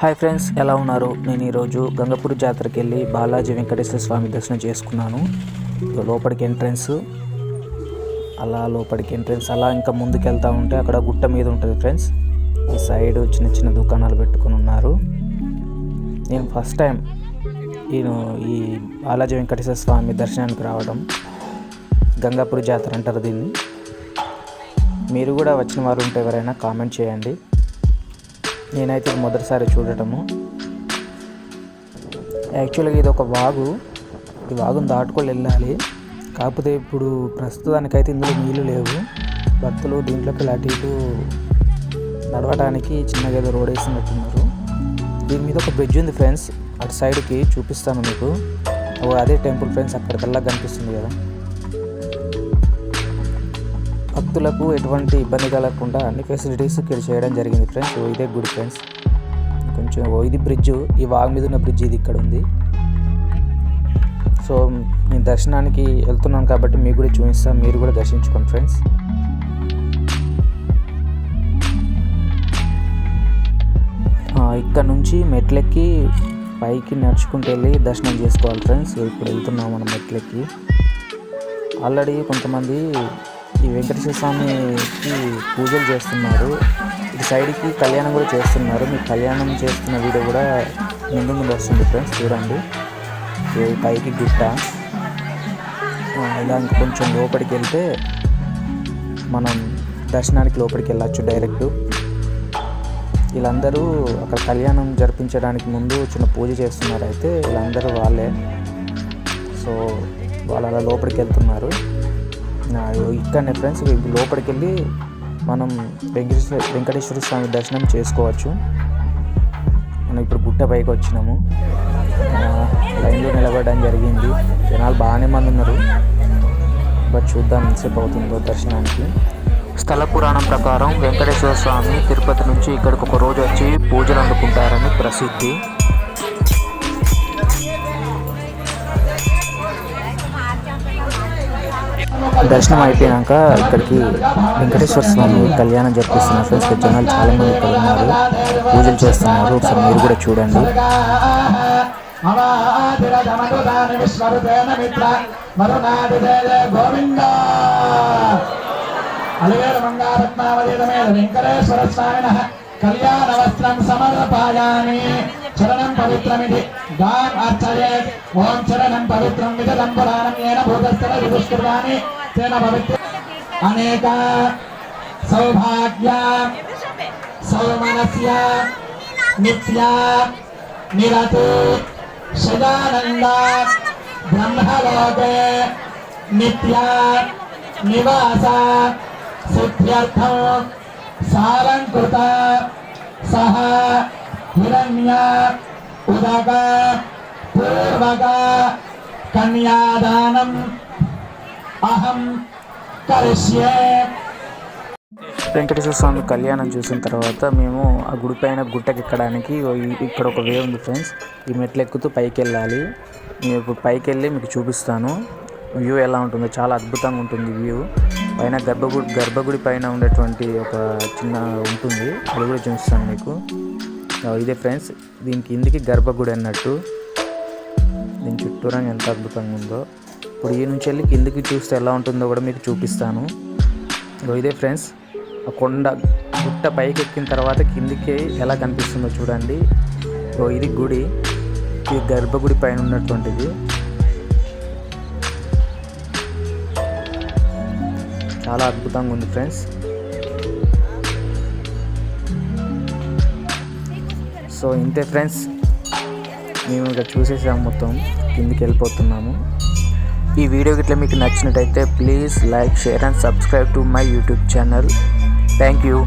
Hi friends, ఎలా ఉన్నారు? నేను ఈరోజు గంగపూర్ జాతరకి వెళ్ళి బాలాజీ వెంకటేశ్వర స్వామి దర్శనం చేసుకున్నాను. లోపలికి ఎంట్రన్స్ అలా ఇంకా ముందుకు వెళ్తూ ఉంటే అక్కడ గుట్ట మీద ఉంటుంది ఫ్రెండ్స్. ఈ సైడ్ చిన్న చిన్న దుకాణాలు పెట్టుకుని ఉన్నారు. నేను ఫస్ట్ టైం ఈ బాలాజీ వెంకటేశ్వర స్వామి దర్శనానికి రావడం. గంగాపూర్ జాతర అంటారు దీన్ని. మీరు కూడా వచ్చిన వారు ఉంటే ఎవరైనా కామెంట్ చేయండి. నేనైతే మొదటిసారి చూడటము. యాక్చువల్గా ఇది ఒక వాగు. ఈ వాగును దాటుకొని వెళ్ళాలి. కాకపోతే ఇప్పుడు ప్రస్తుతానికైతే ఇందులో నీళ్ళు లేవు. భక్తులు దీంట్లోకి అటు ఇటు నడవడానికి చిన్నగా ఏదో రోడ్ వేసినట్టున్నారు. దీని మీద ఒక బ్రిడ్జ్ ఉంది ఫ్రెండ్స్. అటు సైడ్కి చూపిస్తాను మీకు. అదే టెంపుల్ ఫ్రెండ్స్, అక్కడికల్లా కనిపిస్తుంది కదా. భక్తులకు ఎటువంటి ఇబ్బంది కలగకుండా అన్ని ఫెసిలిటీస్ ఇక్కడ చేయడం జరిగింది ఫ్రెండ్స్. ఇదే గుడి ఫ్రెండ్స్. కొంచెం ఇది బ్రిడ్జ్, ఈ వాగు మీద ఉన్న బ్రిడ్జ్ ఇది ఇక్కడ ఉంది. సో నేను దర్శనానికి వెళ్తున్నాను కాబట్టి మీకు కూడా చూపిస్తాను, మీరు కూడా దర్శించుకోండి ఫ్రెండ్స్. ఇక్కడ నుంచి మెట్లెక్కి పైకి నడుచుకుంటూ వెళ్ళి దర్శనం చేసుకోవాలి ఫ్రెండ్స్. ఇప్పుడు వెళ్తున్నాం మనం మెట్లెక్కి. ఆల్రెడీ కొంతమంది ఈ వెంకటేశ్వర స్వామికి పూజలు చేస్తున్నారు. ఇటు సైడ్కి కళ్యాణం కూడా చేస్తున్నారు. మీకు కళ్యాణం చేస్తున్న వీడియో కూడా ముందు వస్తుంది ఫ్రెండ్స్, చూడండి. పైకి గుట్ట. ఇలా ఇంకా కొంచెం లోపలికి వెళ్తే మనం దర్శనానికి లోపలికి వెళ్ళచ్చు డైరెక్ట్. వీళ్ళందరూ అక్కడ కళ్యాణం జరిపించడానికి ముందు చిన్న పూజ చేస్తున్నారు. అయితే వీళ్ళందరూ వాళ్ళే. సో వాళ్ళు అలా లోపలికి వెళ్తున్నారు. ఇక్కడనే ఫ్రెండ్స్ లోపలికి వెళ్ళి మనం వెంకటేశ్వర స్వామి దర్శనం చేసుకోవచ్చు. మనం ఇప్పుడు గుట్ట పైకి వచ్చినాము. లైన్లో నిలబడడం జరిగింది. జనాలు బాగానే మంది ఉన్నారు. బట్ చూద్దాం ఎంతసేపు అవుతుందో దర్శనానికి. స్థల పురాణం ప్రకారం వెంకటేశ్వర స్వామి తిరుపతి నుంచి ఇక్కడికి ఒక రోజు వచ్చి పూజలు అందుకుంటారని ప్రసిద్ధి. దర్శనం అయిపోయాక ఇక్కడికి వెంకటేశ్వర స్వామి కళ్యాణం జరిపిస్తున్నారు ఫ్రెండ్స్. జనాలు చాలా మంది ఇక్కడ ఉన్నారు, పూజలు చేస్తున్నారు. ఒకసారి మీరు కూడా చూడండి. వెంకటేశ్వర స్వామిన కళ్యాణ వస్త్రం సమర్పయామి. చరణం పవిత్రమిది గాం అర్చయేత్. ఓం చరణం పవిత్రం విదం పురాణం ఏన భూతస్థల విదుష్కృతాని తేన పవిత్ర అనేక సౌభాగ్య సౌమనస్య నిత్య నిరతు సదానంద బ్రహ్మలోకే నిత్య నివాస సిద్ధ్యర్థం సాలంకృత సహ హిరణ్య ఉదక పూర్వక కన్యాదానం అహం కరిష్యే. వెంకటేశ్వర స్వామి కళ్యాణం చూసిన తర్వాత మేము ఆ గుడి పైన గుట్టకి ఎక్కడానికి ఇక్కడ ఒక వే ఉంది ఫ్రెండ్స్. ఈ మెట్లు ఎక్కుతూ పైకి వెళ్ళాలి. నేను ఇప్పుడు పైకి వెళ్ళి మీకు చూపిస్తాను వ్యూ ఎలా ఉంటుందో. చాలా అద్భుతంగా ఉంటుంది వ్యూ. పైన గర్భగుడి పైన ఉండేటువంటి ఒక చిన్న ఉంటుంది, అది కూడా చూపిస్తాను మీకు. ఇదే ఫ్రెండ్స్, దీని కిందికి గర్భగుడి అన్నట్టు. దీని చుట్టూరా ఎంత అద్భుతంగా ఉందో. ఇప్పుడు ఈ నుంచి వెళ్ళి కిందికి చూస్తే ఎలా ఉంటుందో కూడా మీకు చూపిస్తాను. ఇదే ఫ్రెండ్స్, ఆ కొండ గుట్ట పైకి ఎక్కిన తర్వాత కిందికి ఎలా కనిపిస్తుందో చూడండి. ఇది గుడి, ఇది గర్భగుడి పైన ఉన్నటువంటిది. చాలా అద్భుతంగా ఉంది ఫ్రెండ్స్. సో ఇంతే ఫ్రెండ్స్, మేము ఇక చూసేసాము, మొత్తం కిందికి వెళ్ళిపోతున్నాము. ఈ వీడియో గిట్లా మీకు నచ్చినట్టయితే please like, share and subscribe to my YouTube channel. Thank you.